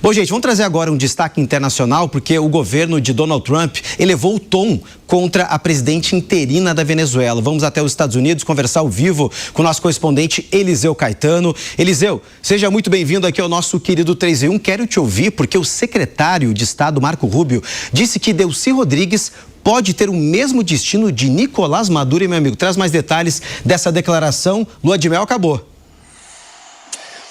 Bom, gente, vamos trazer agora um destaque internacional, porque o governo de Donald Trump elevou o tom contra a presidente interina da Venezuela. Vamos até os Estados Unidos conversar ao vivo com o nosso correspondente Eliseu Caetano. Eliseu, seja muito bem-vindo aqui ao nosso querido 3 em 1. Quero te ouvir porque o secretário de Estado, Marco Rubio, disse que Delcy Rodrigues pode ter o mesmo destino de Nicolás Maduro. E, meu amigo, traz mais detalhes dessa declaração. Lua de mel acabou.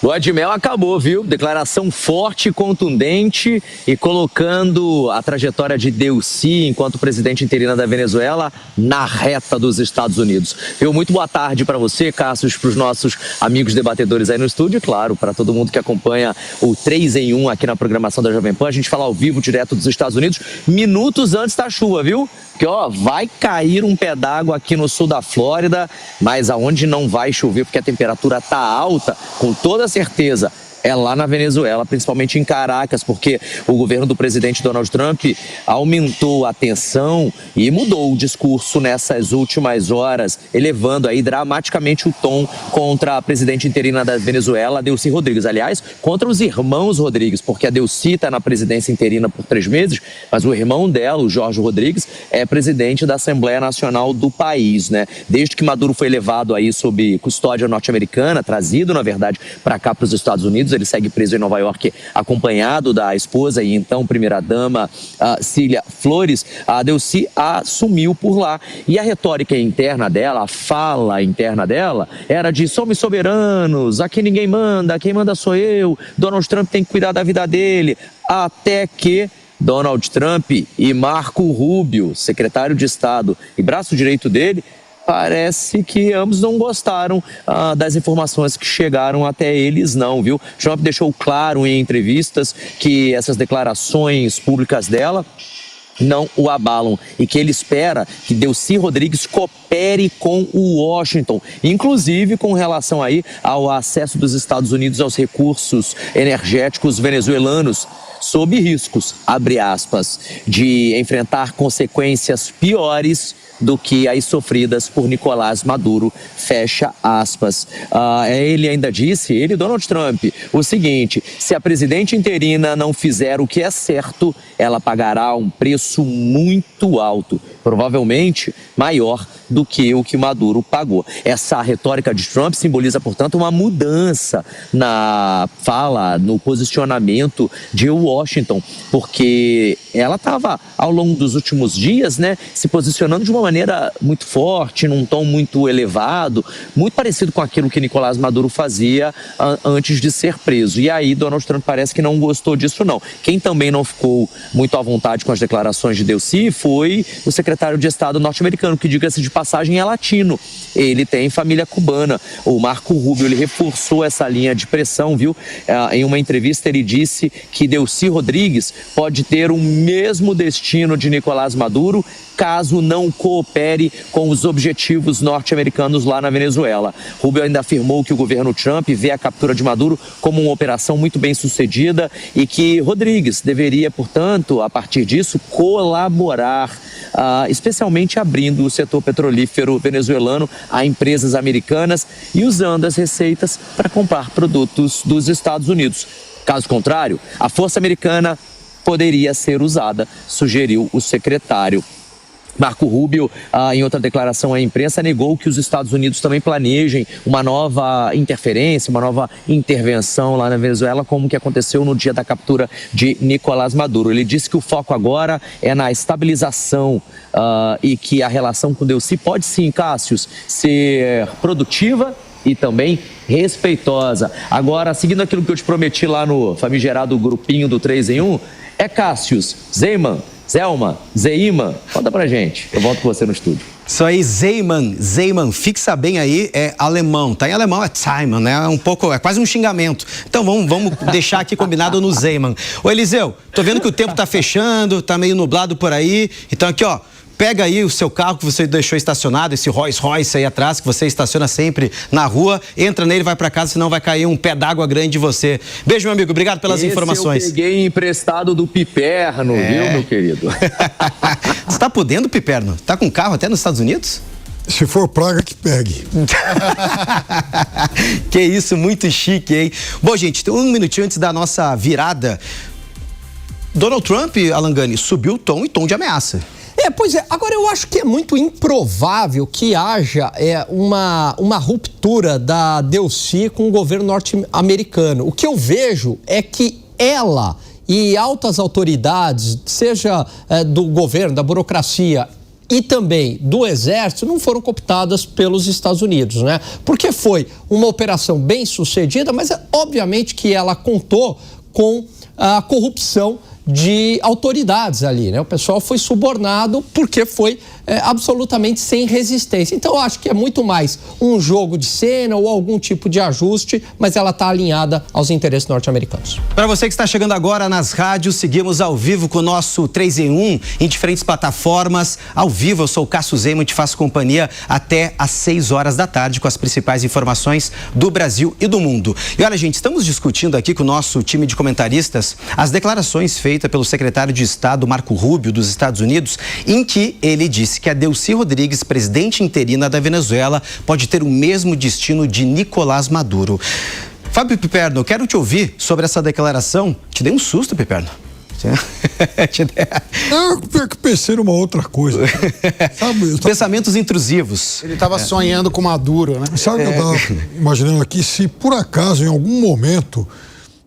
Lua de mel acabou, viu? Declaração forte e contundente e colocando a trajetória de Delcy enquanto presidente interina da Venezuela na reta dos Estados Unidos. Viu? Muito boa tarde para você, Cássio, para os nossos amigos debatedores aí no estúdio e, claro, para todo mundo que acompanha o 3 em 1 aqui na programação da Jovem Pan. A gente fala ao vivo, direto dos Estados Unidos, minutos antes da chuva, viu? Porque, ó, vai cair um pé d'água aqui no sul da Flórida, mas aonde não vai chover, porque a temperatura tá alta, com toda certeza, é lá na Venezuela, principalmente em Caracas, porque o governo do presidente Donald Trump aumentou a tensão e mudou o discurso nessas últimas horas, elevando aí dramaticamente o tom contra a presidente interina da Venezuela, Delcy Rodrigues. Aliás, contra os irmãos Rodrigues, porque a Delcy está na presidência interina por 3 meses, mas o irmão dela, o Jorge Rodrigues, é presidente da Assembleia Nacional do país, né? Desde que Maduro foi levado aí sob custódia norte-americana, trazido, na verdade, para cá, para os Estados Unidos, ele segue preso em Nova York, acompanhado da esposa e então primeira-dama Cília Flores. A Delcy assumiu por lá. E a retórica interna dela, a fala interna dela, era de somos soberanos, aqui ninguém manda, quem manda sou eu, Donald Trump tem que cuidar da vida dele. Até que Donald Trump e Marco Rubio, secretário de Estado e braço direito dele, parece que ambos não gostaram das informações que chegaram até eles, não, viu? Trump deixou claro em entrevistas que essas declarações públicas dela não o abalam e que ele espera que Delcy Rodrigues coopere com o Washington, inclusive com relação aí ao acesso dos Estados Unidos aos recursos energéticos venezuelanos, sob riscos, abre aspas, de enfrentar consequências piores do que as sofridas por Nicolás Maduro, fecha aspas. Ele ainda disse, ele, Donald Trump, o seguinte: se a presidente interina não fizer o que é certo, ela pagará um preço muito alto, provavelmente maior do que o que Maduro pagou. Essa retórica de Trump simboliza, portanto, uma mudança na fala, no posicionamento de Washington, porque ela estava, ao longo dos últimos dias, né, se posicionando de uma maneira muito forte, num tom muito elevado, muito parecido com aquilo que Nicolás Maduro fazia antes de ser preso. E aí Donald Trump parece que não gostou disso, não. Quem também não ficou muito à vontade com as declarações de Delcy foi o secretário de Estado norte-americano, que, diga-se de passagem, é latino. Ele tem família cubana. O Marco Rubio, ele reforçou essa linha de pressão, viu? Em uma entrevista ele disse que Delcy Rodrigues pode ter o mesmo destino de Nicolás Maduro caso não coopere com os objetivos norte-americanos lá na Venezuela. Rubio ainda afirmou que o governo Trump vê a captura de Maduro como uma operação muito bem sucedida e que Rodrigues deveria, portanto, a partir disso, colaborar, especialmente abrindo o setor petrolífero venezuelano a empresas americanas e usando as receitas para comprar produtos dos Estados Unidos. Caso contrário, a força americana poderia ser usada, sugeriu o secretário. Marco Rubio, em outra declaração à imprensa, negou que os Estados Unidos também planejem uma nova interferência, uma nova intervenção lá na Venezuela, como que aconteceu no dia da captura de Nicolás Maduro. Ele disse que o foco agora é na estabilização e que a relação com Delcy pode sim, Cássius, ser produtiva e também respeitosa. Agora, seguindo aquilo que eu te prometi lá no famigerado grupinho do 3 em 1, é Cássius, Zelma, Zeima, conta pra gente. Eu volto com você no estúdio. Isso aí, Zeiman, fixa bem aí, é alemão. Tá em alemão, é Zeiman, né? É quase um xingamento. Então vamos deixar aqui combinado no Zeiman. Ô Eliseu, tô vendo que o tempo tá fechando, tá meio nublado por aí. Então aqui, ó, pega aí o seu carro que você deixou estacionado, esse Rolls Royce aí atrás, que você estaciona sempre na rua, entra nele, vai pra casa, senão vai cair um pé d'água grande de você. Beijo, meu amigo, obrigado pelas informações. Eu peguei emprestado do Piperno, viu, meu querido? Você tá podendo, Piperno? Tá com carro até nos Estados Unidos? Se for praga, que pegue. Que isso, muito chique, hein? Bom, gente, um minutinho antes da nossa virada, Donald Trump, Alan Gani, subiu o tom em tom de ameaça. Pois é. Agora, eu acho que é muito improvável que haja uma ruptura da Delcy com o governo norte-americano. O que eu vejo é que ela e altas autoridades, seja do governo, da burocracia e também do Exército, não foram cooptadas pelos Estados Unidos, né? Porque foi uma operação bem sucedida, mas obviamente que ela contou com a corrupção de autoridades ali, né? O pessoal foi subornado porque foi absolutamente sem resistência. Então, eu acho que é muito mais um jogo de cena ou algum tipo de ajuste, mas ela está alinhada aos interesses norte-americanos. Para você que está chegando agora nas rádios, seguimos ao vivo com o nosso 3 em 1 em diferentes plataformas. Ao vivo, eu sou o Cássio Zema, te faço companhia até às 6 horas da tarde com as principais informações do Brasil e do mundo. E olha, gente, estamos discutindo aqui com o nosso time de comentaristas as declarações feitas pelo secretário de Estado, Marco Rubio, dos Estados Unidos, em que ele disse que a Delcy Rodrigues, presidente interina da Venezuela, pode ter o mesmo destino de Nicolás Maduro. Fábio Piperno, eu quero te ouvir sobre essa declaração. Te dei um susto, Piperno. Eu pensei numa outra coisa. Sabe, Pensamentos intrusivos. Ele estava sonhando com Maduro, né? Sabe o que eu estava imaginando aqui? Se por acaso, em algum momento,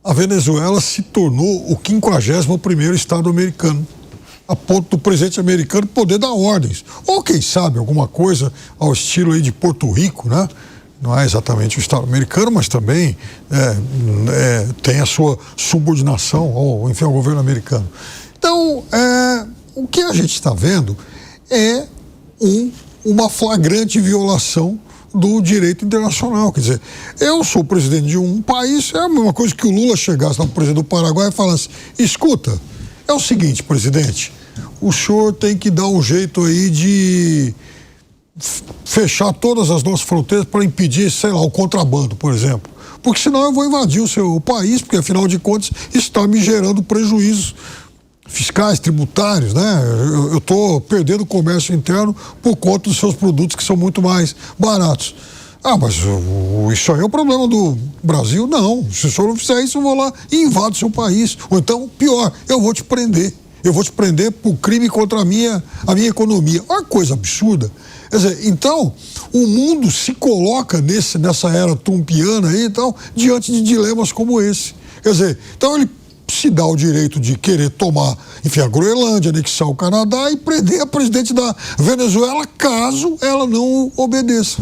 a Venezuela se tornou o 51º Estado americano, a ponto do presidente americano poder dar ordens. Ou, quem sabe, alguma coisa ao estilo aí de Porto Rico, né? Não é exatamente o Estado americano, mas também tem a sua subordinação ao governo americano. Então, o que a gente está vendo é uma flagrante violação do direito internacional. Quer dizer, eu sou presidente de um país, é a mesma coisa que o Lula chegasse no presidente do Paraguai e falasse: escuta, é o seguinte, presidente, o senhor tem que dar um jeito aí de fechar todas as nossas fronteiras para impedir, sei lá, o contrabando, por exemplo. Porque senão eu vou invadir o seu país, porque afinal de contas está me gerando prejuízos fiscais, tributários, né? Eu estou perdendo o comércio interno por conta dos seus produtos que são muito mais baratos. Ah, mas isso aí é o problema do Brasil? Não. Se o senhor não fizer isso, eu vou lá e invado o seu país. Ou então, pior, eu vou te prender. Eu vou te prender por crime contra a minha economia. Olha que coisa absurda. Quer dizer, então, o mundo se coloca nessa era trumpiana aí, então, diante de dilemas como esse. Quer dizer, então ele se dá o direito de querer tomar, enfim, a Groenlândia, anexar o Canadá e prender a presidente da Venezuela caso ela não obedeça.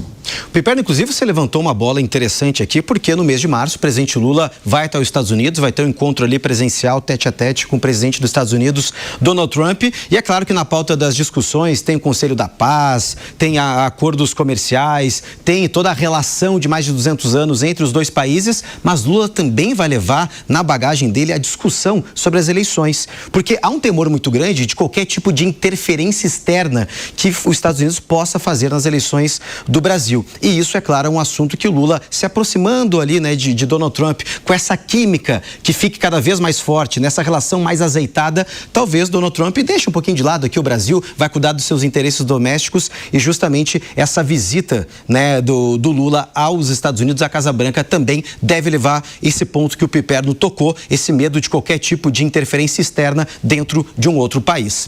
Piperno, inclusive, você levantou uma bola interessante aqui, porque no mês de março o presidente Lula vai até os Estados Unidos, vai ter um encontro ali presencial, tete a tete, com o presidente dos Estados Unidos, Donald Trump, e é claro que na pauta das discussões tem o Conselho da Paz, tem acordos comerciais, tem toda a relação de mais de 200 anos entre os dois países, mas Lula também vai levar na bagagem dele a discussão sobre as eleições, porque há um temor muito grande de qualquer tipo de interferência externa que os Estados Unidos possa fazer nas eleições do Brasil. E isso, é claro, é um assunto que o Lula, se aproximando ali, né, de Donald Trump, com essa química que fique cada vez mais forte, nessa relação mais azeitada, talvez Donald Trump deixe um pouquinho de lado aqui o Brasil, vai cuidar dos seus interesses domésticos, e justamente essa visita, né, do Lula aos Estados Unidos, à Casa Branca, também deve levar esse ponto que o Piperno tocou, esse medo de qualquer tipo de interferência externa dentro de um outro país.